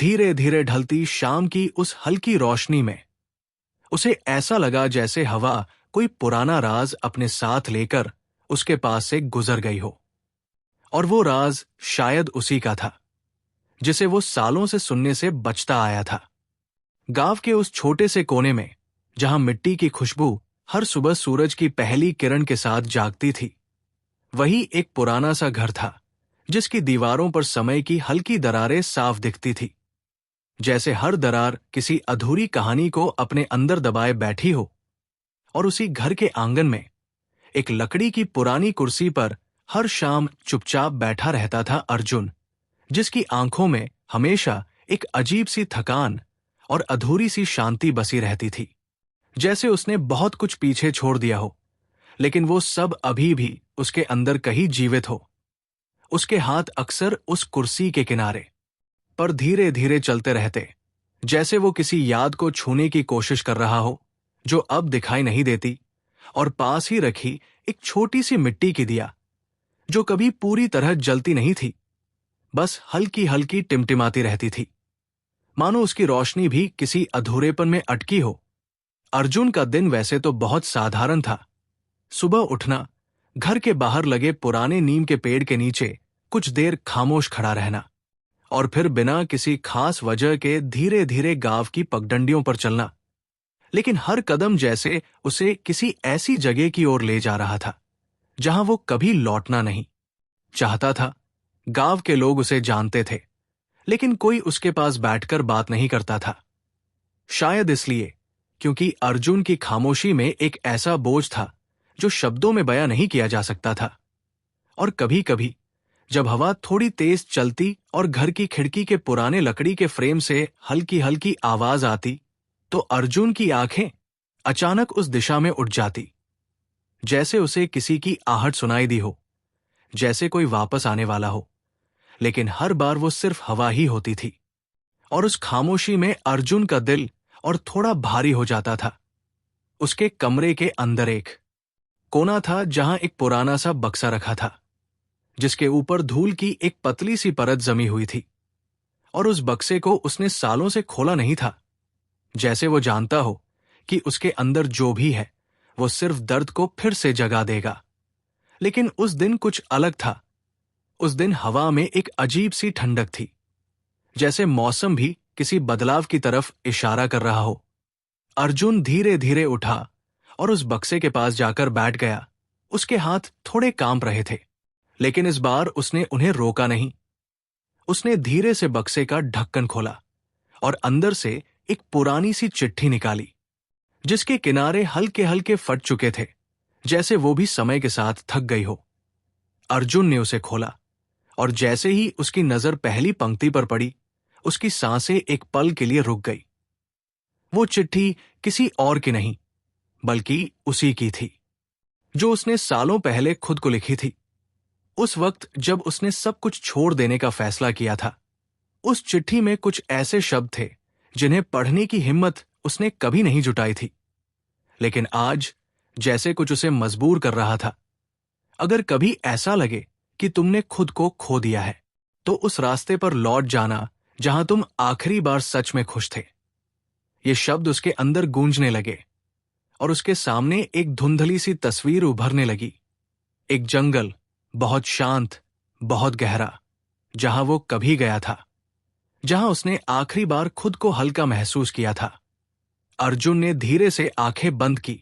धीरे धीरे ढलती शाम की उस हल्की रोशनी में उसे ऐसा लगा जैसे हवा कोई पुराना राज अपने साथ लेकर उसके पास से गुजर गई हो। और वो राज शायद उसी का था जिसे वो सालों से सुनने से बचता आया था। गांव के उस छोटे से कोने में जहां मिट्टी की खुशबू हर सुबह सूरज की पहली किरण के साथ जागती थी, वही एक पुराना सा घर था जिसकी दीवारों पर समय की हल्की दरारें साफ दिखती थी, जैसे हर दरार किसी अधूरी कहानी को अपने अंदर दबाए बैठी हो। और उसी घर के आंगन में एक लकड़ी की पुरानी कुर्सी पर हर शाम चुपचाप बैठा रहता था अर्जुन, जिसकी आंखों में हमेशा एक अजीब सी थकान और अधूरी सी शांति बसी रहती थी, जैसे उसने बहुत कुछ पीछे छोड़ दिया हो, लेकिन वो सब अभी भी उसके अंदर कहीं जीवित हो। उसके हाथ अक्सर उस कुर्सी के किनारे पर धीरे धीरे चलते रहते, जैसे वो किसी याद को छूने की कोशिश कर रहा हो जो अब दिखाई नहीं देती, और पास ही रखी एक छोटी सी मिट्टी की दिया जो कभी पूरी तरह जलती नहीं थी, बस हल्की हल्की टिमटिमाती रहती थी, मानो उसकी रोशनी भी किसी अधूरेपन में अटकी हो। अर्जुन का दिन वैसे तो बहुत साधारण था। सुबह उठना, घर के बाहर लगे पुराने नीम के पेड़ के नीचे कुछ देर खामोश खड़ा रहना, और फिर बिना किसी खास वजह के धीरे धीरे गांव की पगडंडियों पर चलना। लेकिन हर कदम जैसे उसे किसी ऐसी जगह की ओर ले जा रहा था जहां वो कभी लौटना नहीं चाहता था। गांव के लोग उसे जानते थे, लेकिन कोई उसके पास बैठकर बात नहीं करता था। शायद इसलिए क्योंकि अर्जुन की खामोशी में एक ऐसा बोझ था जो शब्दों में बयां नहीं किया जा सकता था। और कभी कभी जब हवा थोड़ी तेज चलती और घर की खिड़की के पुराने लकड़ी के फ्रेम से हल्की हल्की आवाज आती, तो अर्जुन की आंखें अचानक उस दिशा में उठ जाती, जैसे उसे किसी की आहट सुनाई दी हो, जैसे कोई वापस आने वाला हो। लेकिन हर बार वो सिर्फ हवा ही होती थी, और उस खामोशी में अर्जुन का दिल और थोड़ा भारी हो जाता था। उसके कमरे के अंदर एक कोना था जहां एक पुराना सा बक्सा रखा था, जिसके ऊपर धूल की एक पतली सी परत जमी हुई थी। और उस बक्से को उसने सालों से खोला नहीं था, जैसे वो जानता हो कि उसके अंदर जो भी है वो सिर्फ दर्द को फिर से जगा देगा। लेकिन उस दिन कुछ अलग था। उस दिन हवा में एक अजीब सी ठंडक थी, जैसे मौसम भी किसी बदलाव की तरफ इशारा कर रहा हो। अर्जुन धीरे धीरे उठा और उस बक्से के पास जाकर बैठ गया। उसके हाथ थोड़े कांप रहे थे, लेकिन इस बार उसने उन्हें रोका नहीं। उसने धीरे से बक्से का ढक्कन खोला और अंदर से एक पुरानी सी चिट्ठी निकाली, जिसके किनारे हल्के हल्के फट चुके थे, जैसे वो भी समय के साथ थक गई हो। अर्जुन ने उसे खोला, और जैसे ही उसकी नजर पहली पंक्ति पर पड़ी, उसकी सांसें एक पल के लिए रुक गई। वो चिट्ठी किसी और की नहीं, बल्कि उसी की थी, जो उसने सालों पहले खुद को लिखी थी, उस वक्त जब उसने सब कुछ छोड़ देने का फैसला किया था। उस चिट्ठी में कुछ ऐसे शब्द थे जिन्हें पढ़ने की हिम्मत उसने कभी नहीं जुटाई थी, लेकिन आज जैसे कुछ उसे मजबूर कर रहा था। अगर कभी ऐसा लगे कि तुमने खुद को खो दिया है, तो उस रास्ते पर लौट जाना जहां तुम आखिरी बार सच में खुश थे। ये शब्द उसके अंदर गूंजने लगे, और उसके सामने एक धुंधली सी तस्वीर उभरने लगी। एक जंगल, बहुत शांत, बहुत गहरा, जहां वो कभी गया था, जहां उसने आखिरी बार खुद को हल्का महसूस किया था। अर्जुन ने धीरे से आंखें बंद की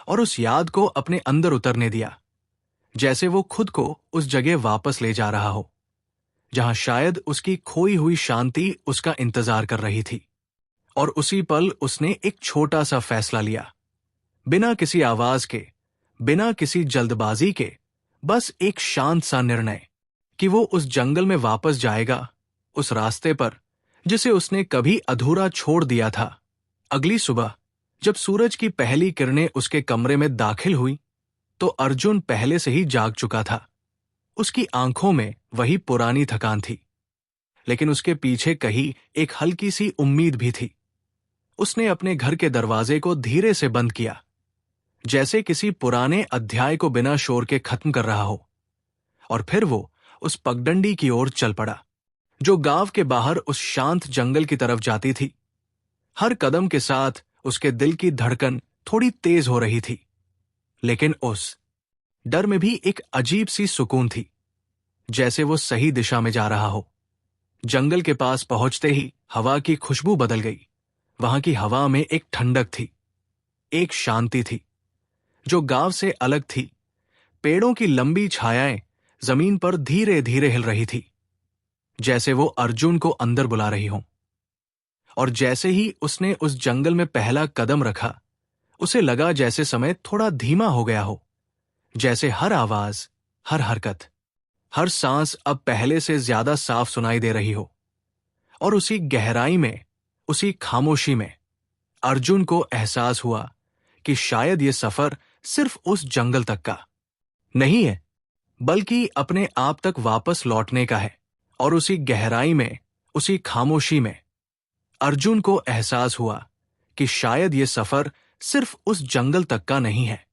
और उस याद को अपने अंदर उतरने दिया, जैसे वो खुद को उस जगह वापस ले जा रहा हो जहां शायद उसकी खोई हुई शांति उसका इंतजार कर रही थी। और उसी पल उसने एक छोटा सा फैसला लिया, बिना किसी आवाज के, बिना किसी जल्दबाजी के, बस एक शांत सा निर्णय कि वो उस जंगल में वापस जाएगा, उस रास्ते पर जिसे उसने कभी अधूरा छोड़ दिया था। अगली सुबह जब सूरज की पहली किरणें उसके कमरे में दाखिल हुई, तो अर्जुन पहले से ही जाग चुका था। उसकी आंखों में वही पुरानी थकान थी, लेकिन उसके पीछे कहीं एक हल्की सी उम्मीद भी थी। उसने अपने घर के दरवाजे को धीरे से बंद किया, जैसे किसी पुराने अध्याय को बिना शोर के खत्म कर रहा हो, और फिर वो उस पगडंडी की ओर चल पड़ा जो गांव के बाहर उस शांत जंगल की तरफ जाती थी। हर कदम के साथ उसके दिल की धड़कन थोड़ी तेज हो रही थी, लेकिन उस डर में भी एक अजीब सी सुकून थी, जैसे वो सही दिशा में जा रहा हो। जंगल के पास पहुंचते ही हवा की खुशबू बदल गई। वहां की हवा में एक ठंडक थी, एक शांति थी जो गांव से अलग थी। पेड़ों की लंबी छायाएं जमीन पर धीरे धीरे हिल रही थी, जैसे वो अर्जुन को अंदर बुला रही हों। और जैसे ही उसने उस जंगल में पहला कदम रखा, उसे लगा जैसे समय थोड़ा धीमा हो गया हो, जैसे हर आवाज, हर हरकत, हर सांस अब पहले से ज्यादा साफ सुनाई दे रही हो। और उसी गहराई में, उसी खामोशी में अर्जुन को एहसास हुआ कि शायद ये सफर सिर्फ उस जंगल तक का नहीं है, बल्कि अपने आप तक वापस लौटने का है। और उसी गहराई में, उसी खामोशी में अर्जुन को एहसास हुआ कि शायद ये सफर सिर्फ उस जंगल तक का नहीं है,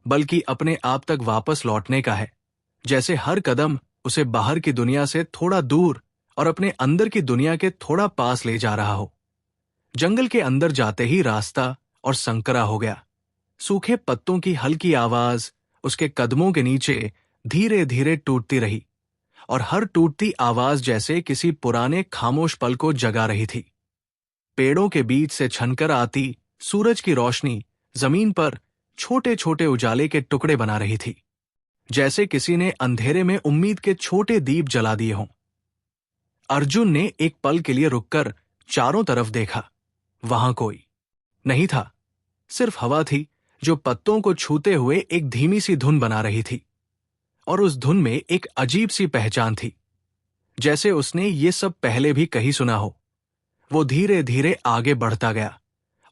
बल्कि अपने आप तक वापस लौटने का है। जैसे हर कदम उसे बाहर की दुनिया से थोड़ा दूर और अपने अंदर की दुनिया के थोड़ा पास ले जा रहा हो। जंगल के अंदर जाते ही रास्ता और संकरा हो गया। सूखे पत्तों की हल्की आवाज उसके कदमों के नीचे धीरे धीरे टूटती रही, और हर टूटती आवाज जैसे किसी पुराने खामोश पल को जगा रही थी। पेड़ों के बीच से छनकर आती सूरज की रोशनी जमीन पर छोटे छोटे उजाले के टुकड़े बना रही थी, जैसे किसी ने अंधेरे में उम्मीद के छोटे दीप जला दिए हों। अर्जुन ने एक पल के लिए रुककर चारों तरफ देखा। वहां कोई नहीं था, सिर्फ हवा थी जो पत्तों को छूते हुए एक धीमी सी धुन बना रही थी। और उस धुन में एक अजीब सी पहचान थी, जैसे उसने ये सब पहले भी कहीं सुना हो। वो धीरे धीरे आगे बढ़ता गया,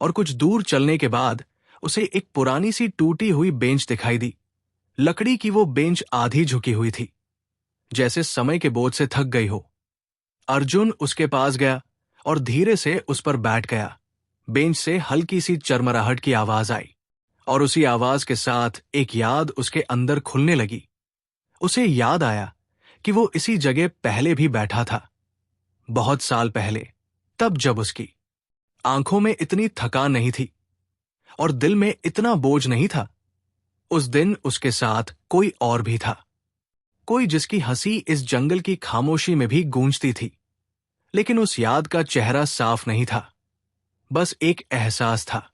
और कुछ दूर चलने के बाद उसे एक पुरानी सी टूटी हुई बेंच दिखाई दी। लकड़ी की वो बेंच आधी झुकी हुई थी, जैसे समय के बोझ से थक गई हो। अर्जुन उसके पास गया और धीरे से उस पर बैठ गया। बेंच से हल्की सी चरमराहट की आवाज आई, और उसी आवाज के साथ एक याद उसके अंदर खुलने लगी। उसे याद आया कि वो इसी जगह पहले भी बैठा था, बहुत साल पहले, तब जब उसकी आंखों में इतनी थकान नहीं थी और दिल में इतना बोझ नहीं था। उस दिन उसके साथ कोई और भी था, कोई जिसकी हंसी इस जंगल की खामोशी में भी गूंजती थी। लेकिन उस याद का चेहरा साफ नहीं था, बस एक एहसास था,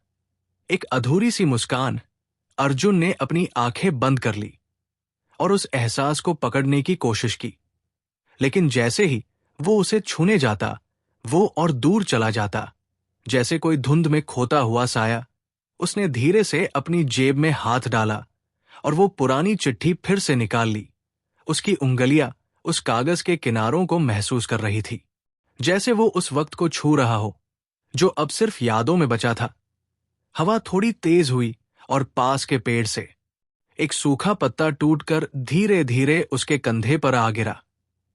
एक अधूरी सी मुस्कान। अर्जुन ने अपनी आंखें बंद कर ली और उस एहसास को पकड़ने की कोशिश की, लेकिन जैसे ही वो उसे छूने जाता, वो और दूर चला जाता, जैसे कोई धुंध में खोता हुआ साया। उसने धीरे से अपनी जेब में हाथ डाला और वो पुरानी चिट्ठी फिर से निकाल ली। उसकी उंगलियां उस कागज के किनारों को महसूस कर रही थी, जैसे वो उस वक्त को छू रहा हो जो अब सिर्फ यादों में बचा था। हवा थोड़ी तेज हुई और पास के पेड़ से एक सूखा पत्ता टूटकर धीरे धीरे उसके कंधे पर आ गिरा।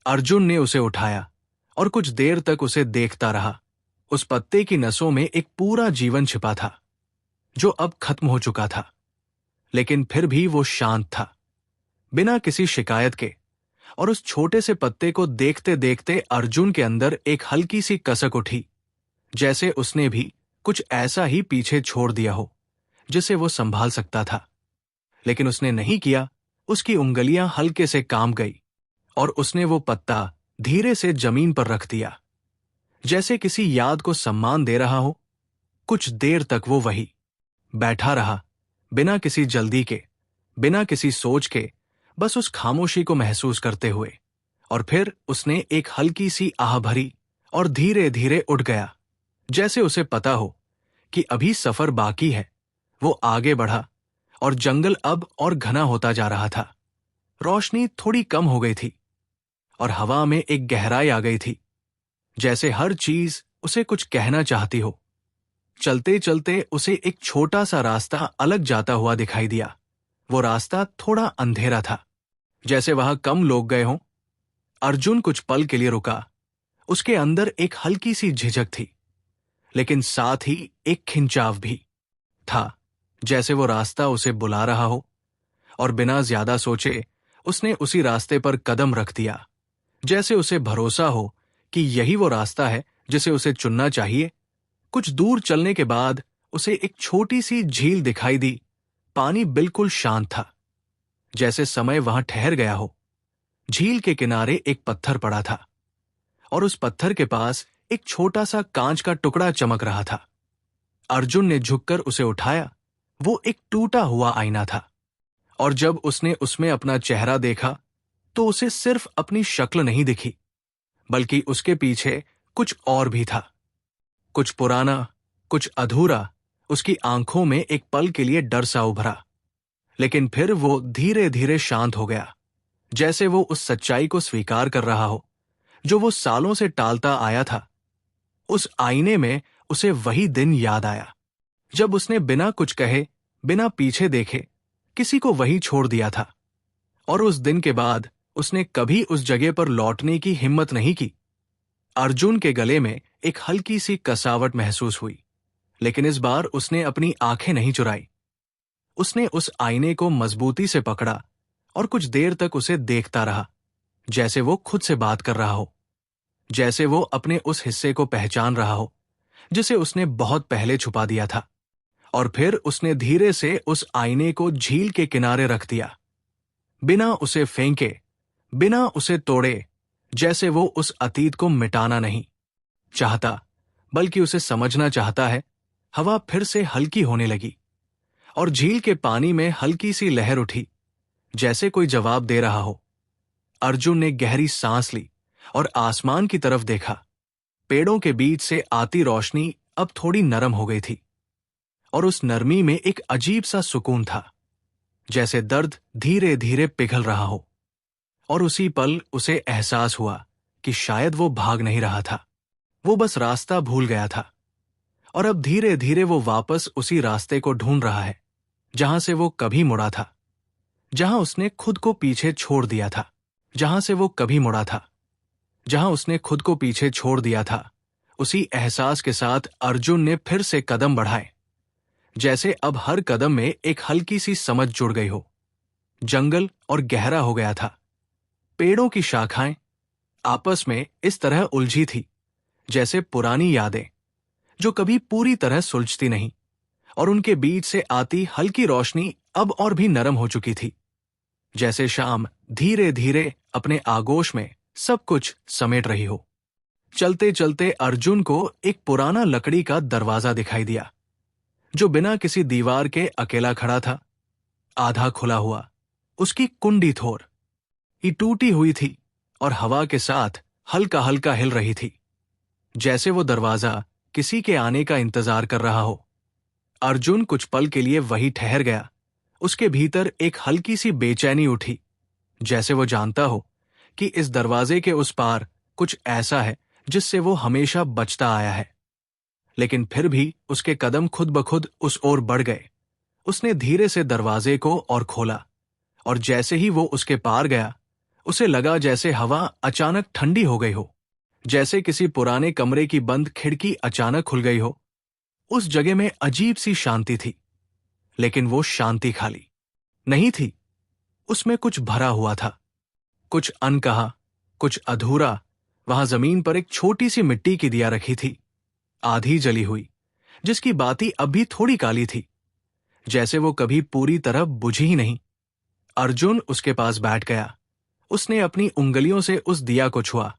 अर्जुन ने उसे उठाया और कुछ देर तक उसे देखता रहा। उस पत्ते की नसों में एक पूरा जीवन छिपा था, जो अब खत्म हो चुका था, लेकिन फिर भी वो शांत था, बिना किसी शिकायत के। और उस छोटे से पत्ते को देखते देखते अर्जुन के अंदर एक हल्की सी कसक उठी, जैसे उसने भी कुछ ऐसा ही पीछे छोड़ दिया हो जिसे वो संभाल सकता था। लेकिन उसने नहीं किया। उसकी उंगलियां हल्के से काम गई और उसने वो पत्ता धीरे से जमीन पर रख दिया, जैसे किसी याद को सम्मान दे रहा हो। कुछ देर तक वो वही बैठा रहा, बिना किसी जल्दी के, बिना किसी सोच के, बस उस खामोशी को महसूस करते हुए। और फिर उसने एक हल्की सी आह भरी और धीरे धीरे उठ गया, जैसे उसे पता हो कि अभी सफर बाकी है। वो आगे बढ़ा और जंगल अब और घना होता जा रहा था। रोशनी थोड़ी कम हो गई थी और हवा में एक गहराई आ गई थी, जैसे हर चीज उसे कुछ कहना चाहती हो। चलते चलते उसे एक छोटा सा रास्ता अलग जाता हुआ दिखाई दिया। वो रास्ता थोड़ा अंधेरा था, जैसे वहां कम लोग गए हों। अर्जुन कुछ पल के लिए रुका। उसके अंदर एक हल्की सी झिझक थी, लेकिन साथ ही एक खिंचाव भी था, जैसे वो रास्ता उसे बुला रहा हो। और बिना ज्यादा सोचे उसने उसी रास्ते पर कदम रख दिया, जैसे उसे भरोसा हो कि यही वो रास्ता है जिसे उसे चुनना चाहिए। कुछ दूर चलने के बाद उसे एक छोटी सी झील दिखाई दी। पानी बिल्कुल शांत था, जैसे समय वहां ठहर गया हो। झील के किनारे एक पत्थर पड़ा था और उस पत्थर के पास एक छोटा सा कांच का टुकड़ा चमक रहा था। अर्जुन ने झुककर उसे उठाया। वो एक टूटा हुआ आईना था, और जब उसने उसमें अपना चेहरा देखा तो उसे सिर्फ अपनी शक्ल नहीं दिखी, बल्कि उसके पीछे कुछ और भी था। कुछ पुराना, कुछ अधूरा। उसकी आंखों में एक पल के लिए डर सा उभरा, लेकिन फिर वो धीरे धीरे शांत हो गया, जैसे वो उस सच्चाई को स्वीकार कर रहा हो जो वो सालों से टालता आया था। उस आईने में उसे वही दिन याद आया जब उसने बिना कुछ कहे, बिना पीछे देखे किसी को वहीं छोड़ दिया था। और उस दिन के बाद उसने कभी उस जगह पर लौटने की हिम्मत नहीं की। अर्जुन के गले में एक हल्की सी कसावट महसूस हुई, लेकिन इस बार उसने अपनी आंखें नहीं चुराई। उसने उस आईने को मजबूती से पकड़ा और कुछ देर तक उसे देखता रहा, जैसे वो खुद से बात कर रहा हो, जैसे वो अपने उस हिस्से को पहचान रहा हो जिसे उसने बहुत पहले छुपा दिया था। और फिर उसने धीरे से उस आईने को झील के किनारे रख दिया, बिना उसे फेंके, बिना उसे तोड़े, जैसे वो उस अतीत को मिटाना नहीं चाहता, बल्कि उसे समझना चाहता है। हवा फिर से हल्की होने लगी और झील के पानी में हल्की सी लहर उठी, जैसे कोई जवाब दे रहा हो। अर्जुन ने गहरी सांस ली और आसमान की तरफ देखा। पेड़ों के बीच से आती रोशनी अब थोड़ी नरम हो गई थी, और उस नरमी में एक अजीब सा सुकून था, जैसे दर्द धीरे धीरे पिघल रहा हो। और उसी पल उसे एहसास हुआ कि शायद वो भाग नहीं रहा था, वो बस रास्ता भूल गया था। और अब धीरे धीरे वो वापस उसी रास्ते को ढूंढ रहा है जहां से वो कभी मुड़ा था, जहां उसने खुद को पीछे छोड़ दिया था, जहां से वो कभी मुड़ा था, जहां उसने खुद को पीछे छोड़ दिया था। उसी एहसास के साथ अर्जुन ने फिर से कदम बढ़ाए, जैसे अब हर कदम में एक हल्की सी समझ जुड़ गई हो। जंगल और गहरा हो गया था। पेड़ों की शाखाएं आपस में इस तरह उलझी थी जैसे पुरानी यादें जो कभी पूरी तरह सुलझती नहीं, और उनके बीच से आती हल्की रोशनी अब और भी नरम हो चुकी थी, जैसे शाम धीरे धीरे अपने आगोश में सब कुछ समेट रही हो। चलते चलते अर्जुन को एक पुराना लकड़ी का दरवाजा दिखाई दिया, जो बिना किसी दीवार के अकेला खड़ा था, आधा खुला हुआ। उसकी कुंडी थोर ये टूटी हुई थी और हवा के साथ हल्का हल्का हिल रही थी, जैसे वो दरवाजा किसी के आने का इंतजार कर रहा हो। अर्जुन कुछ पल के लिए वही ठहर गया। उसके भीतर एक हल्की सी बेचैनी उठी, जैसे वो जानता हो कि इस दरवाजे के उस पार कुछ ऐसा है जिससे वो हमेशा बचता आया है। लेकिन फिर भी उसके कदम खुद ब खुद उस ओर बढ़ गए। उसने धीरे से दरवाजे को और खोला, और जैसे ही वो उसके पार गया, उसे लगा जैसे हवा अचानक ठंडी हो गई हो, जैसे किसी पुराने कमरे की बंद खिड़की अचानक खुल गई हो। उस जगह में अजीब सी शांति थी, लेकिन वो शांति खाली नहीं थी। उसमें कुछ भरा हुआ था, कुछ अनकहा, कुछ अधूरा। वहां जमीन पर एक छोटी सी मिट्टी की दिया रखी थी, आधी जली हुई, जिसकी बाती अब भी थोड़ी काली थी, जैसे वो कभी पूरी तरह बुझी ही नहीं। अर्जुन उसके पास बैठ गया। उसने अपनी उंगलियों से उस दिया को छुआ,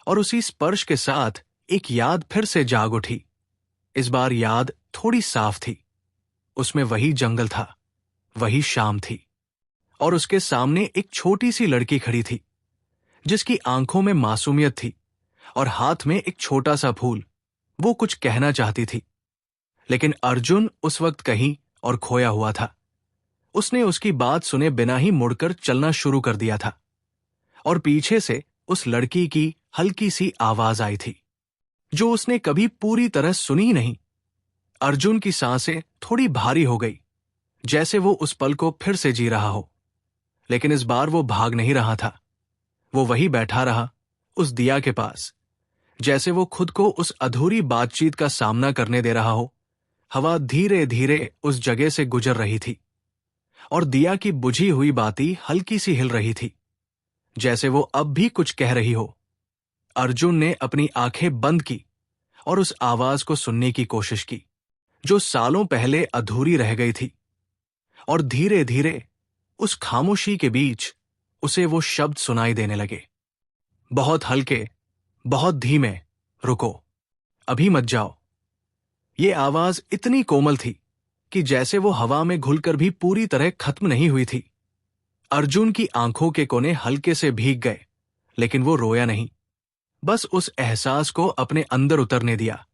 और उसी स्पर्श के साथ एक याद फिर से जाग उठी। इस बार याद थोड़ी साफ थी। उसमें वही जंगल था, वही शाम थी, और उसके सामने एक छोटी सी लड़की खड़ी थी, जिसकी आंखों में मासूमियत थी और हाथ में एक छोटा सा फूल। वो कुछ कहना चाहती थी, लेकिन अर्जुन उस वक्त कहीं और खोया हुआ था। उसने उसकी बात सुने बिना ही मुड़कर चलना शुरू कर दिया था, और पीछे से उस लड़की की हल्की सी आवाज आई थी, जो उसने कभी पूरी तरह सुनी ही नहीं। अर्जुन की सांसें थोड़ी भारी हो गई, जैसे वो उस पल को फिर से जी रहा हो। लेकिन इस बार वो भाग नहीं रहा था। वो वही बैठा रहा, उस दिया के पास, जैसे वो खुद को उस अधूरी बातचीत का सामना करने दे रहा हो। हवा धीरे धीरे उस जगह से गुजर रही थी, और दिया की बुझी हुई बाती हल्की सी हिल रही थी, जैसे वो अब भी कुछ कह रही हो। अर्जुन ने अपनी आंखें बंद की और उस आवाज को सुनने की कोशिश की जो सालों पहले अधूरी रह गई थी। और धीरे धीरे उस खामोशी के बीच उसे वो शब्द सुनाई देने लगे, बहुत हल्के, बहुत धीमे। रुको, अभी मत जाओ। ये आवाज इतनी कोमल थी कि जैसे वो हवा में घुलकर भी पूरी तरह खत्म नहीं हुई थी। अर्जुन की आंखों के कोने हल्के से भीग गए, लेकिन वो रोया नहीं, बस उस एहसास को अपने अंदर उतरने दिया,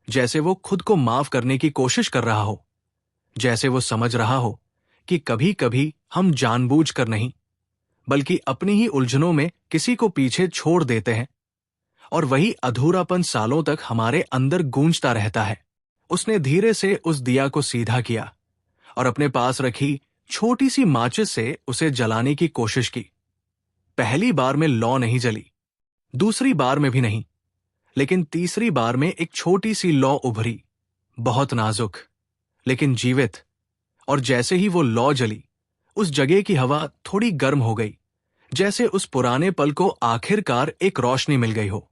जैसे वो खुद को माफ करने की कोशिश कर रहा हो, जैसे वो समझ रहा हो कि कभी कभी हम जानबूझकर नहीं बल्कि अपनी ही उलझनों में किसी को पीछे छोड़ देते हैं, और वही अधूरापन सालों तक हमारे अंदर गूंजता रहता है। उसने धीरे से उस दिया को सीधा किया और अपने पास रखी छोटी सी माचिस से उसे जलाने की कोशिश की। पहली बार में लौ नहीं जली, दूसरी बार में भी नहीं, लेकिन तीसरी बार में एक छोटी सी लौ उभरी, बहुत नाजुक लेकिन जीवित। और जैसे ही वो लौ जली, उस जगह की हवा थोड़ी गर्म हो गई, जैसे उस पुराने पल को आखिरकार एक रोशनी मिल गई हो।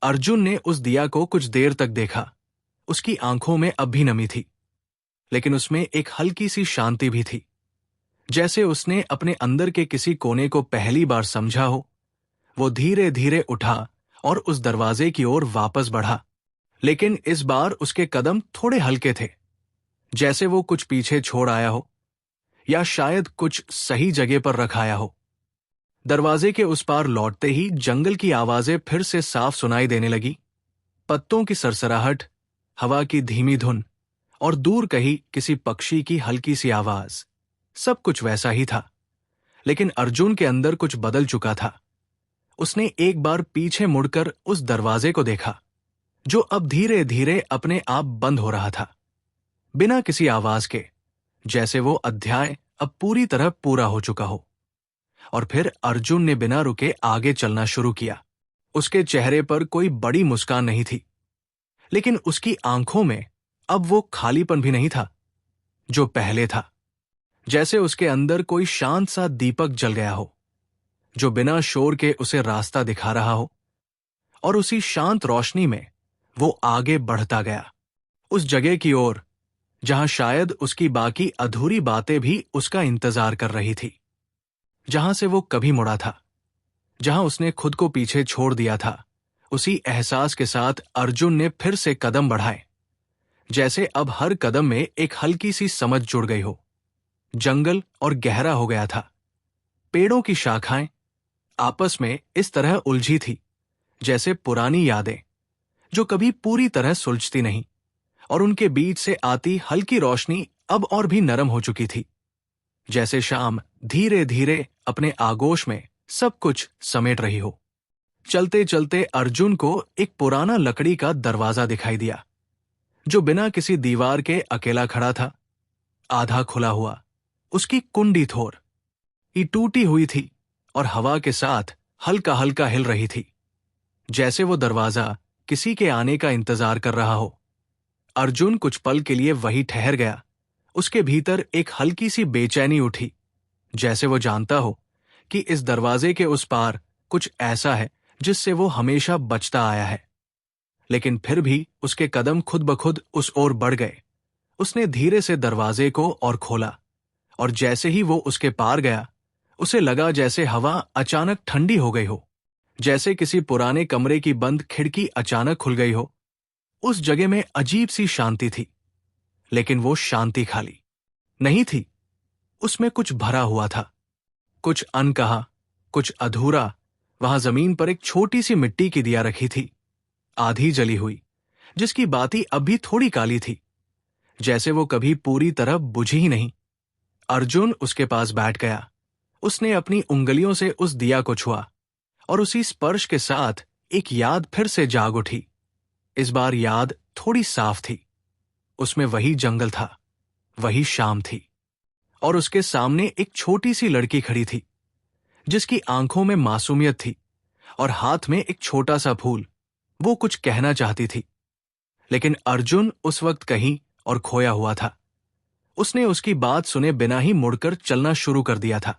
अर्जुन ने उस दिया को कुछ देर तक देखा। उसकी आंखों में अब भी नमी थी, लेकिन उसमें एक हल्की सी शांति भी थी, जैसे उसने अपने अंदर के किसी कोने को पहली बार समझा हो। वो धीरे धीरे उठा और उस दरवाजे की ओर वापस बढ़ा, लेकिन इस बार उसके कदम थोड़े हल्के थे, जैसे वो कुछ पीछे छोड़ आया हो या शायद कुछ सही जगह पर रखाया हो। दरवाजे के उस पार लौटते ही जंगल की आवाजें फिर से साफ सुनाई देने लगी, पत्तों की सरसराहट, हवा की धीमी धुन और दूर कहीं किसी पक्षी की हल्की सी आवाज। सब कुछ वैसा ही था, लेकिन अर्जुन के अंदर कुछ बदल चुका था। उसने एक बार पीछे मुड़कर उस दरवाजे को देखा, जो अब धीरे धीरे अपने आप बंद हो रहा था, बिना किसी आवाज के, जैसे वो अध्याय अब पूरी तरह पूरा हो चुका हो। और फिर अर्जुन ने बिना रुके आगे चलना शुरू किया। उसके चेहरे पर कोई बड़ी मुस्कान नहीं थी, लेकिन उसकी आंखों में अब वो खालीपन भी नहीं था जो पहले था, जैसे उसके अंदर कोई शांत सा दीपक जल गया हो, जो बिना शोर के उसे रास्ता दिखा रहा हो। और उसी शांत रोशनी में वो आगे बढ़ता गया, उस जगह की ओर जहां शायद उसकी बाकी अधूरी बातें भी उसका इंतजार कर रही थी, जहां से वो कभी मुड़ा था, जहां उसने खुद को पीछे छोड़ दिया था। उसी एहसास के साथ अर्जुन ने फिर से कदम बढ़ाए, जैसे अब हर कदम में एक हल्की सी समझ जुड़ गई हो। जंगल और गहरा हो गया था, पेड़ों की शाखाएं आपस में इस तरह उलझी थी जैसे पुरानी यादें जो कभी पूरी तरह सुलझती नहीं, और उनके बीच से आती हल्की रोशनी अब और भी नरम हो चुकी थी, जैसे शाम धीरे धीरे अपने आगोश में सब कुछ समेट रही हो। चलते चलते अर्जुन को एक पुराना लकड़ी का दरवाजा दिखाई दिया, जो बिना किसी दीवार के अकेला खड़ा था, आधा खुला हुआ। उसकी कुंडी थोर ये टूटी हुई थी और हवा के साथ हल्का हल्का हिल रही थी, जैसे वो दरवाजा किसी के आने का इंतजार कर रहा हो। अर्जुन कुछ पल के लिए वहीं ठहर गया। उसके भीतर एक हल्की सी बेचैनी उठी, जैसे वो जानता हो कि इस दरवाजे के उस पार कुछ ऐसा है जिससे वो हमेशा बचता आया है। लेकिन फिर भी उसके कदम खुद ब खुद उस ओर बढ़ गए। उसने धीरे से दरवाजे को और खोला, और जैसे ही वो उसके पार गया, उसे लगा जैसे हवा अचानक ठंडी हो गई हो, जैसे किसी पुराने कमरे की बंद खिड़की अचानक खुल गई हो। उस जगह में अजीब सी शांति थी, लेकिन वो शांति खाली नहीं थी, उसमें कुछ भरा हुआ था, कुछ अनकहा, कुछ अधूरा। वहां जमीन पर एक छोटी सी मिट्टी की दिया रखी थी, आधी जली हुई, जिसकी बाती अब भी थोड़ी काली थी, जैसे वो कभी पूरी तरह बुझी ही नहीं। अर्जुन उसके पास बैठ गया। उसने अपनी उंगलियों से उस दिया को छुआ, और उसी स्पर्श के साथ एक याद फिर से जाग उठी। इस बार याद थोड़ी साफ थी। उसमें वही जंगल था, वही शाम थी, और उसके सामने एक छोटी सी लड़की खड़ी थी, जिसकी आंखों में मासूमियत थी और हाथ में एक छोटा सा फूल। वो कुछ कहना चाहती थी, लेकिन अर्जुन उस वक्त कहीं और खोया हुआ था। उसने उसकी बात सुने बिना ही मुड़कर चलना शुरू कर दिया था,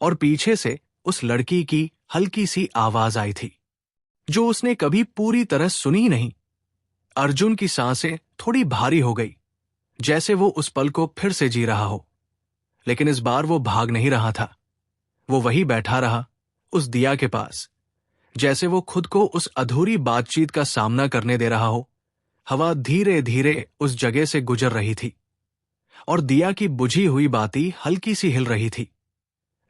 और पीछे से उस लड़की की हल्की सी आवाज आई थी, जो उसने कभी पूरी तरह सुनी नहीं। अर्जुन की सांसें थोड़ी भारी हो गई, जैसे वो उस पल को फिर से जी रहा हो। लेकिन इस बार वो भाग नहीं रहा था। वो वहीं बैठा रहा, उस दिया के पास, जैसे वो खुद को उस अधूरी बातचीत का सामना करने दे रहा हो। हवा धीरे धीरे उस जगह से गुजर रही थी और दिया की बुझी हुई बाती हल्की सी हिल रही थी,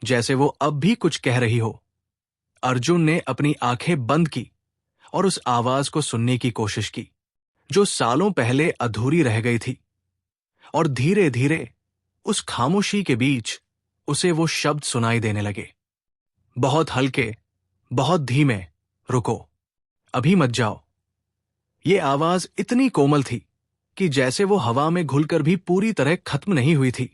जैसे वो अब भी कुछ कह रही हो। अर्जुन ने अपनी आंखें बंद की और उस आवाज को सुनने की कोशिश की, जो सालों पहले अधूरी रह गई थी। और धीरे धीरे उस खामोशी के बीच उसे वो शब्द सुनाई देने लगे, बहुत हल्के, बहुत धीमे। रुको, अभी मत जाओ। ये आवाज इतनी कोमल थी कि जैसे वो हवा में घुलकर भी पूरी तरह खत्म नहीं हुई थी।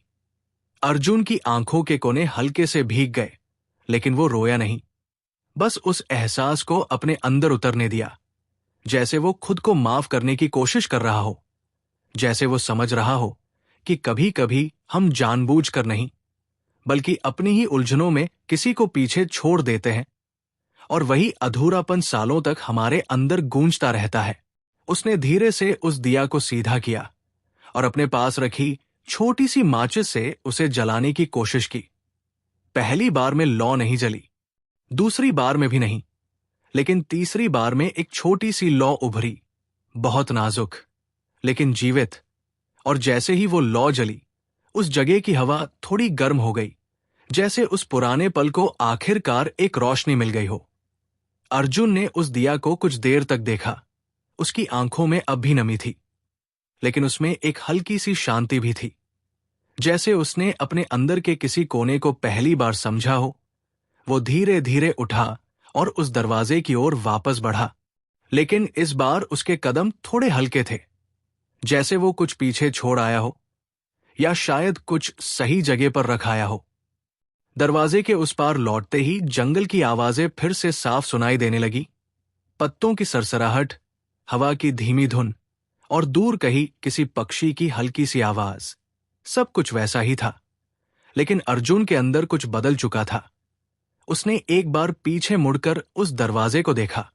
अर्जुन की आंखों के कोने हल्के से भीग गए, लेकिन वो रोया नहीं। बस उस एहसास को अपने अंदर उतरने दिया, जैसे वो खुद को माफ करने की कोशिश कर रहा हो। जैसे वो समझ रहा हो कि कभी कभी हम जानबूझकर नहीं, बल्कि अपनी ही उलझनों में किसी को पीछे छोड़ देते हैं, और वही अधूरापन सालों तक हमारे अंदर गूंजता रहता है। उसने धीरे से उस दिया को सीधा किया और अपने पास रखी छोटी सी माचिस से उसे जलाने की कोशिश की। पहली बार में लौ नहीं जली, दूसरी बार में भी नहीं, लेकिन तीसरी बार में एक छोटी सी लौ उभरी, बहुत नाजुक लेकिन जीवित। और जैसे ही वो लौ जली, उस जगह की हवा थोड़ी गर्म हो गई, जैसे उस पुराने पल को आखिरकार एक रोशनी मिल गई हो। अर्जुन ने उस दिया को कुछ देर तक देखा। उसकी आंखों में अब भी नमी थी, लेकिन उसमें एक हल्की सी शांति भी थी, जैसे उसने अपने अंदर के किसी कोने को पहली बार समझा हो। वो धीरे धीरे उठा और उस दरवाजे की ओर वापस बढ़ा, लेकिन इस बार उसके कदम थोड़े हल्के थे, जैसे वो कुछ पीछे छोड़ आया हो, या शायद कुछ सही जगह पर रखाया हो। दरवाजे के उस पार लौटते ही जंगल की आवाजें फिर से साफ सुनाई देने लगी। पत्तों की सरसराहट, हवा की धीमी धुन और दूर कहीं किसी पक्षी की हल्की सी आवाज। सब कुछ वैसा ही था, लेकिन अर्जुन के अंदर कुछ बदल चुका था। उसने एक बार पीछे मुड़कर उस दरवाजे को देखा,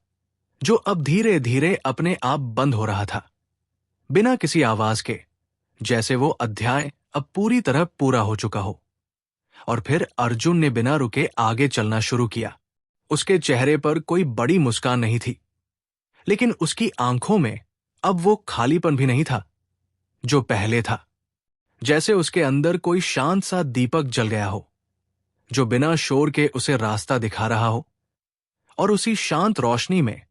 जो अब धीरे धीरे अपने आप बंद हो रहा था, बिना किसी आवाज के, जैसे वो अध्याय अब पूरी तरह पूरा हो चुका हो। और फिर अर्जुन ने बिना रुके आगे चलना शुरू किया। उसके चेहरे पर कोई बड़ी मुस्कान नहीं थी, लेकिन उसकी आंखों में अब वो खालीपन भी नहीं था जो पहले था। जैसे उसके अंदर कोई शांत सा दीपक जल गया हो, जो बिना शोर के उसे रास्ता दिखा रहा हो। और उसी शांत रोशनी में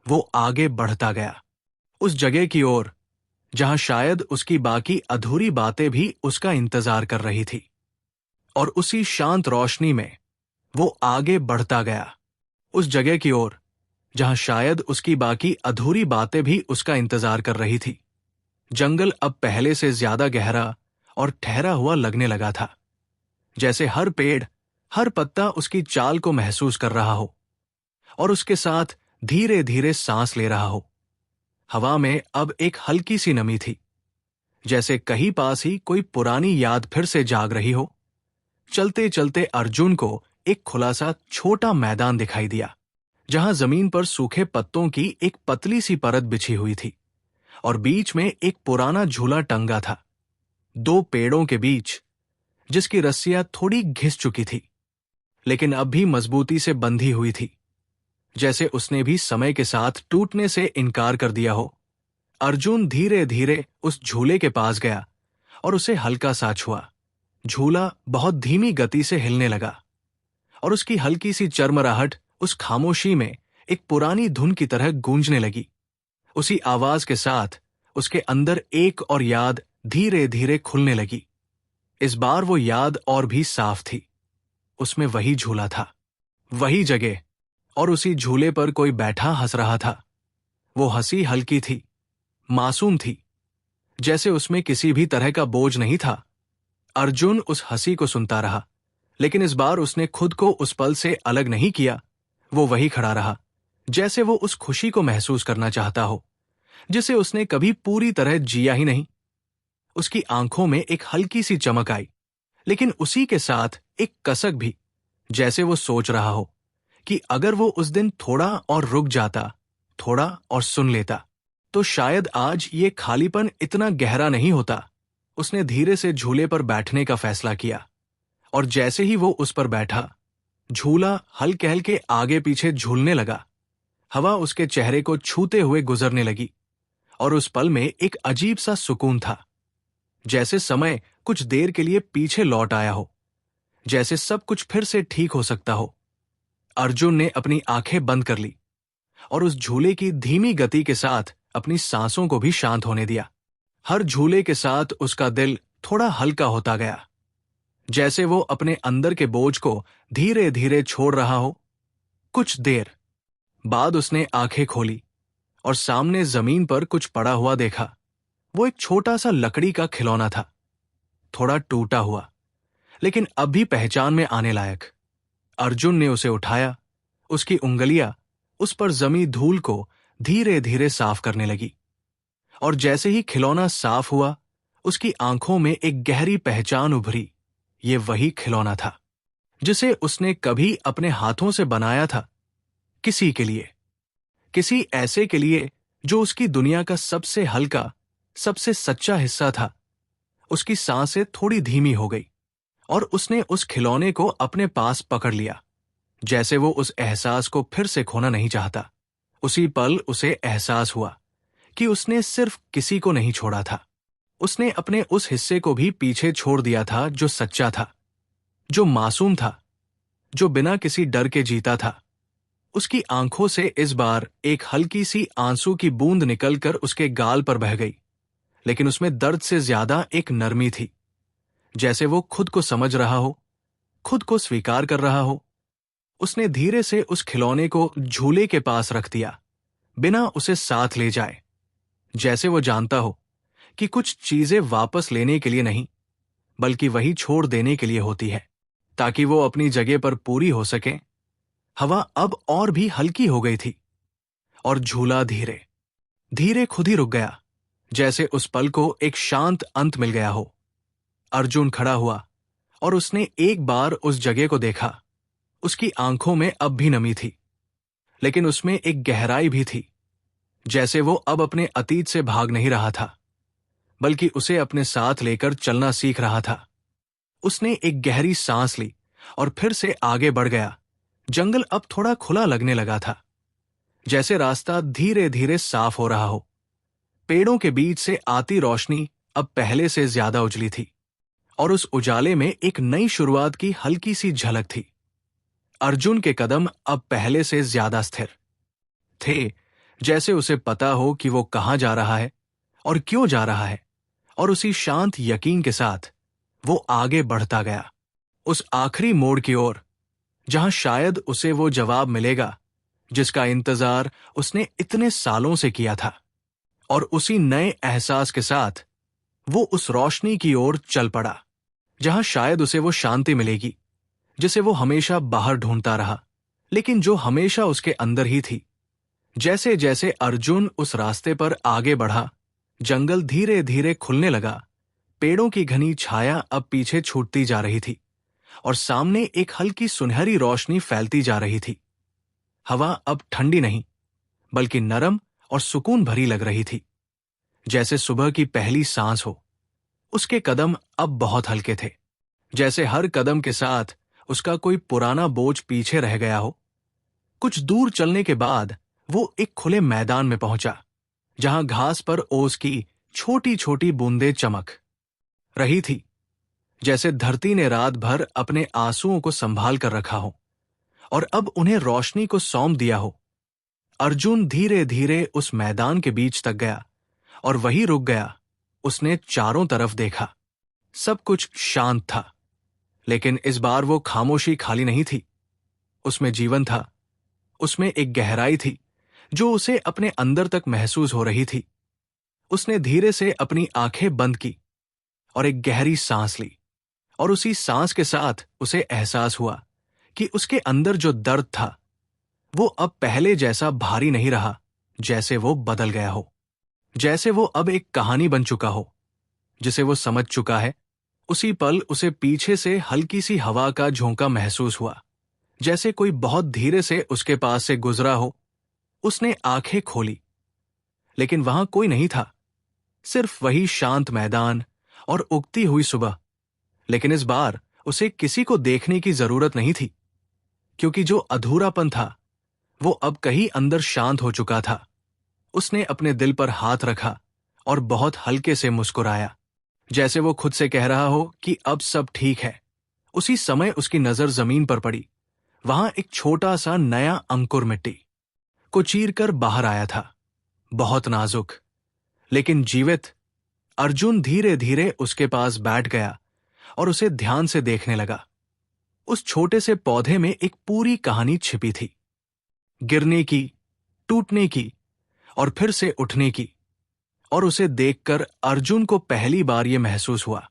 वो आगे बढ़ता गया, उस जगह की ओर जहां शायद उसकी बाकी अधूरी बातें भी उसका इंतजार कर रही थी। और उसी शांत रोशनी में वो आगे बढ़ता गया, उस जगह की ओर जहां शायद उसकी बाकी अधूरी बातें भी उसका इंतजार कर रही थी। जंगल अब पहले से ज्यादा गहरा और ठहरा हुआ लगने लगा था, जैसे हर पेड़, हर पत्ता उसकी चाल को महसूस कर रहा हो और उसके साथ धीरे धीरे सांस ले रहा हो। हवा में अब एक हल्की सी नमी थी, जैसे कहीं पास ही कोई पुरानी याद फिर से जाग रही हो। चलते चलते अर्जुन को एक खुला सा छोटा मैदान दिखाई दिया, जहां जमीन पर सूखे पत्तों की एक पतली सी परत बिछी हुई थी और बीच में एक पुराना झूला टंगा था, दो पेड़ों के बीच, जिसकी रस्सियां थोड़ी घिस चुकी थी, लेकिन अब भी मजबूती से बंधी हुई थी, जैसे उसने भी समय के साथ टूटने से इनकार कर दिया हो। अर्जुन धीरे धीरे उस झूले के पास गया और उसे हल्का सा छुआ। झूला बहुत धीमी गति से हिलने लगा और उसकी हल्की सी चरमराहट उस खामोशी में एक पुरानी धुन की तरह गूंजने लगी। उसी आवाज के साथ उसके अंदर एक और याद धीरे धीरे खुलने लगी। इस बार वो याद और भी साफ थी। उसमें वही झूला था, वही जगह, और उसी झूले पर कोई बैठा हंस रहा था। वो हंसी हल्की थी, मासूम थी, जैसे उसमें किसी भी तरह का बोझ नहीं था। अर्जुन उस हंसी को सुनता रहा, लेकिन इस बार उसने खुद को उस पल से अलग नहीं किया। वो वही खड़ा रहा, जैसे वो उस खुशी को महसूस करना चाहता हो जिसे उसने कभी पूरी तरह जिया ही नहीं। उसकी आंखों में एक हल्की सी चमक आई, लेकिन उसी के साथ एक कसक भी, जैसे वो सोच रहा हो कि अगर वो उस दिन थोड़ा और रुक जाता, थोड़ा और सुन लेता, तो शायद आज ये खालीपन इतना गहरा नहीं होता। उसने धीरे से झूले पर बैठने का फैसला किया, और जैसे ही वो उस पर बैठा, झूला हल्के हल्के आगे पीछे झूलने लगा। हवा उसके चेहरे को छूते हुए गुजरने लगी, और उस पल में एक अजीब सा सुकून था, जैसे समय कुछ देर के लिए पीछे लौट आया हो, जैसे सब कुछ फिर से ठीक हो सकता हो। अर्जुन ने अपनी आंखें बंद कर ली और उस झूले की धीमी गति के साथ अपनी सांसों को भी शांत होने दिया। हर झूले के साथ उसका दिल थोड़ा हल्का होता गया, जैसे वो अपने अंदर के बोझ को धीरे धीरे छोड़ रहा हो। कुछ देर बाद उसने आंखें खोली और सामने जमीन पर कुछ पड़ा हुआ देखा। वो एक छोटा सा लकड़ी का खिलौना था, थोड़ा टूटा हुआ, लेकिन अब भी पहचान में आने लायक। अर्जुन ने उसे उठाया। उसकी उंगलियां उस पर जमी धूल को धीरे धीरे साफ करने लगी, और जैसे ही खिलौना साफ हुआ, उसकी आंखों में एक गहरी पहचान उभरी। ये वही खिलौना था जिसे उसने कभी अपने हाथों से बनाया था, किसी के लिए, किसी ऐसे के लिए जो उसकी दुनिया का सबसे हल्का, सबसे सच्चा हिस्सा था। उसकी सांसें थोड़ी धीमी हो गई, और उसने उस खिलौने को अपने पास पकड़ लिया, जैसे वो उस एहसास को फिर से खोना नहीं चाहता। उसी पल उसे एहसास हुआ कि उसने सिर्फ किसी को नहीं छोड़ा था, उसने अपने उस हिस्से को भी पीछे छोड़ दिया था जो सच्चा था, जो मासूम था, जो बिना किसी डर के जीता था। उसकी आंखों से इस बार एक हल्की सी आंसू की बूंद निकलकर उसके गाल पर बह गई, लेकिन उसमें दर्द से ज्यादा एक नरमी थी, जैसे वो खुद को समझ रहा हो, खुद को स्वीकार कर रहा हो। उसने धीरे से उस खिलौने को झूले के पास रख दिया, बिना उसे साथ ले जाए, जैसे वो जानता हो कि कुछ चीजें वापस लेने के लिए नहीं, बल्कि वही छोड़ देने के लिए होती है, ताकि वो अपनी जगह पर पूरी हो सके। हवा अब और भी हल्की हो गई थी, और झूला धीरे धीरे खुद ही रुक गया, जैसे उस पल को एक शांत अंत मिल गया हो। अर्जुन खड़ा हुआ और उसने एक बार उस जगह को देखा। उसकी आंखों में अब भी नमी थी, लेकिन उसमें एक गहराई भी थी, जैसे वो अब अपने अतीत से भाग नहीं रहा था, बल्कि उसे अपने साथ लेकर चलना सीख रहा था। उसने एक गहरी सांस ली और फिर से आगे बढ़ गया। जंगल अब थोड़ा खुला लगने लगा था, जैसे रास्ता धीरे धीरे साफ हो रहा हो। पेड़ों के बीच से आती रोशनी अब पहले से ज्यादा उजली थी, और उस उजाले में एक नई शुरुआत की हल्की सी झलक थी। अर्जुन के कदम अब पहले से ज्यादा स्थिर थे, जैसे उसे पता हो कि वो कहां जा रहा है और क्यों जा रहा है, और उसी शांत यकीन के साथ वो आगे बढ़ता गया, उस आखिरी मोड़ की ओर, जहां शायद उसे वो जवाब मिलेगा जिसका इंतजार उसने इतने सालों से किया था। और उसी नए एहसास के साथ वो उस रोशनी की ओर चल पड़ा, जहां शायद उसे वो शांति मिलेगी जिसे वो हमेशा बाहर ढूंढता रहा, लेकिन जो हमेशा उसके अंदर ही थी। जैसे जैसे अर्जुन उस रास्ते पर आगे बढ़ा, जंगल धीरे धीरे खुलने लगा। पेड़ों की घनी छाया अब पीछे छूटती जा रही थी, और सामने एक हल्की सुनहरी रोशनी फैलती जा रही थी। हवा अब ठंडी नहीं, बल्कि नरम और सुकून भरी लग रही थी, जैसे सुबह की पहली सांस हो। उसके कदम अब बहुत हल्के थे, जैसे हर कदम के साथ उसका कोई पुराना बोझ पीछे रह गया हो। कुछ दूर चलने के बाद वो एक खुले मैदान में पहुंचा, जहां घास पर ओस की छोटी छोटी बूंदें चमक रही थी, जैसे धरती ने रात भर अपने आंसुओं को संभाल कर रखा हो और अब उन्हें रोशनी को सौंप दिया हो। अर्जुन धीरे धीरे उस मैदान के बीच तक गया और वहीं रुक गया। उसने चारों तरफ देखा, सब कुछ शांत था, लेकिन इस बार वो खामोशी खाली नहीं थी। उसमें जीवन था, उसमें एक गहराई थी जो उसे अपने अंदर तक महसूस हो रही थी। उसने धीरे से अपनी आंखें बंद की और एक गहरी सांस ली, और उसी सांस के साथ उसे एहसास हुआ कि उसके अंदर जो दर्द था वो अब पहले जैसा भारी नहीं रहा, जैसे वो बदल गया हो, जैसे वो अब एक कहानी बन चुका हो जिसे वो समझ चुका है। उसी पल उसे पीछे से हल्की सी हवा का झोंका महसूस हुआ, जैसे कोई बहुत धीरे से उसके पास से गुजरा हो। उसने आंखें खोली, लेकिन वहां कोई नहीं था, सिर्फ वही शांत मैदान और उगती हुई सुबह। लेकिन इस बार उसे किसी को देखने की जरूरत नहीं थी, क्योंकि जो अधूरापन था वो अब कहीं अंदर शांत हो चुका था। उसने अपने दिल पर हाथ रखा और बहुत हल्के से मुस्कुराया, जैसे वो खुद से कह रहा हो कि अब सब ठीक है। उसी समय उसकी नजर जमीन पर पड़ी। वहां एक छोटा सा नया अंकुर मिट्टी को चीरकर बाहर आया था, बहुत नाजुक लेकिन जीवित। अर्जुन धीरे धीरे उसके पास बैठ गया और उसे ध्यान से देखने लगा। उस छोटे से पौधे में एक पूरी कहानी छिपी थी, गिरने की, टूटने की और फिर से उठने की। और उसे देखकर अर्जुन को पहली बार यह महसूस हुआ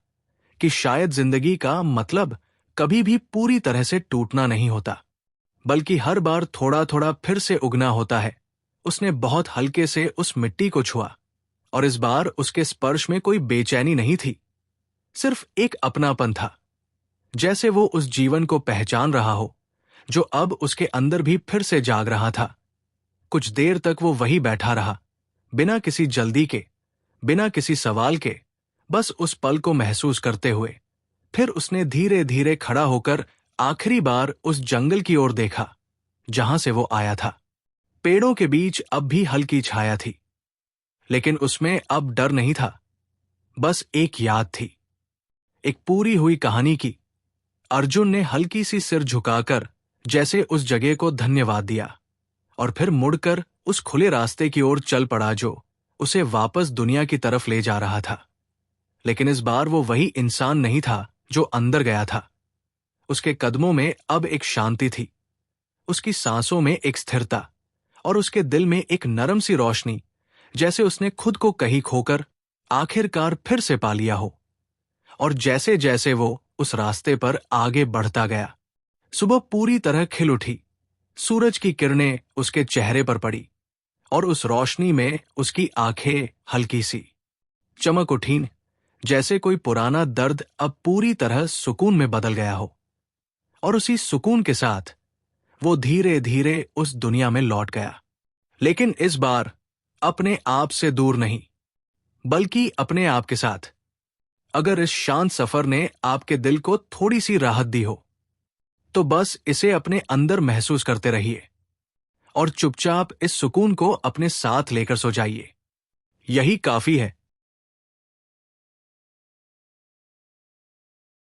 कि शायद जिंदगी का मतलब कभी भी पूरी तरह से टूटना नहीं होता, बल्कि हर बार थोड़ा थोड़ा फिर से उगना होता है। उसने बहुत हल्के से उस मिट्टी को छुआ, और इस बार उसके स्पर्श में कोई बेचैनी नहीं थी, सिर्फ एक अपनापन था, जैसे वो उस जीवन को पहचान रहा हो जो अब उसके अंदर भी फिर से जाग रहा था। कुछ देर तक वो वही बैठा रहा, बिना किसी जल्दी के, बिना किसी सवाल के, बस उस पल को महसूस करते हुए। फिर उसने धीरे धीरे खड़ा होकर आखिरी बार उस जंगल की ओर देखा जहां से वो आया था। पेड़ों के बीच अब भी हल्की छाया थी, लेकिन उसमें अब डर नहीं था, बस एक याद थी, एक पूरी हुई कहानी की। अर्जुन ने हल्की सी सिर झुकाकर जैसे उस जगह को धन्यवाद दिया, और फिर मुड़कर उस खुले रास्ते की ओर चल पड़ा जो उसे वापस दुनिया की तरफ ले जा रहा था। लेकिन इस बार वो वही इंसान नहीं था जो अंदर गया था। उसके कदमों में अब एक शांति थी, उसकी सांसों में एक स्थिरता, और उसके दिल में एक नरम सी रोशनी, जैसे उसने खुद को कहीं खोकर आखिरकार फिर से पा लिया हो। और जैसे जैसे वो उस रास्ते पर आगे बढ़ता गया, सुबह पूरी तरह खिल उठी। सूरज की किरणें उसके चेहरे पर पड़ी, और उस रोशनी में उसकी आंखें हल्की सी चमक उठीं, जैसे कोई पुराना दर्द अब पूरी तरह सुकून में बदल गया हो। और उसी सुकून के साथ वो धीरे धीरे उस दुनिया में लौट गया, लेकिन इस बार अपने आप से दूर नहीं, बल्कि अपने आप के साथ। अगर इस शांत सफर ने आपके दिल को थोड़ी सी राहत दी हो, तो बस इसे अपने अंदर महसूस करते रहिए और चुपचाप इस सुकून को अपने साथ लेकर सो जाइए। यही काफी है।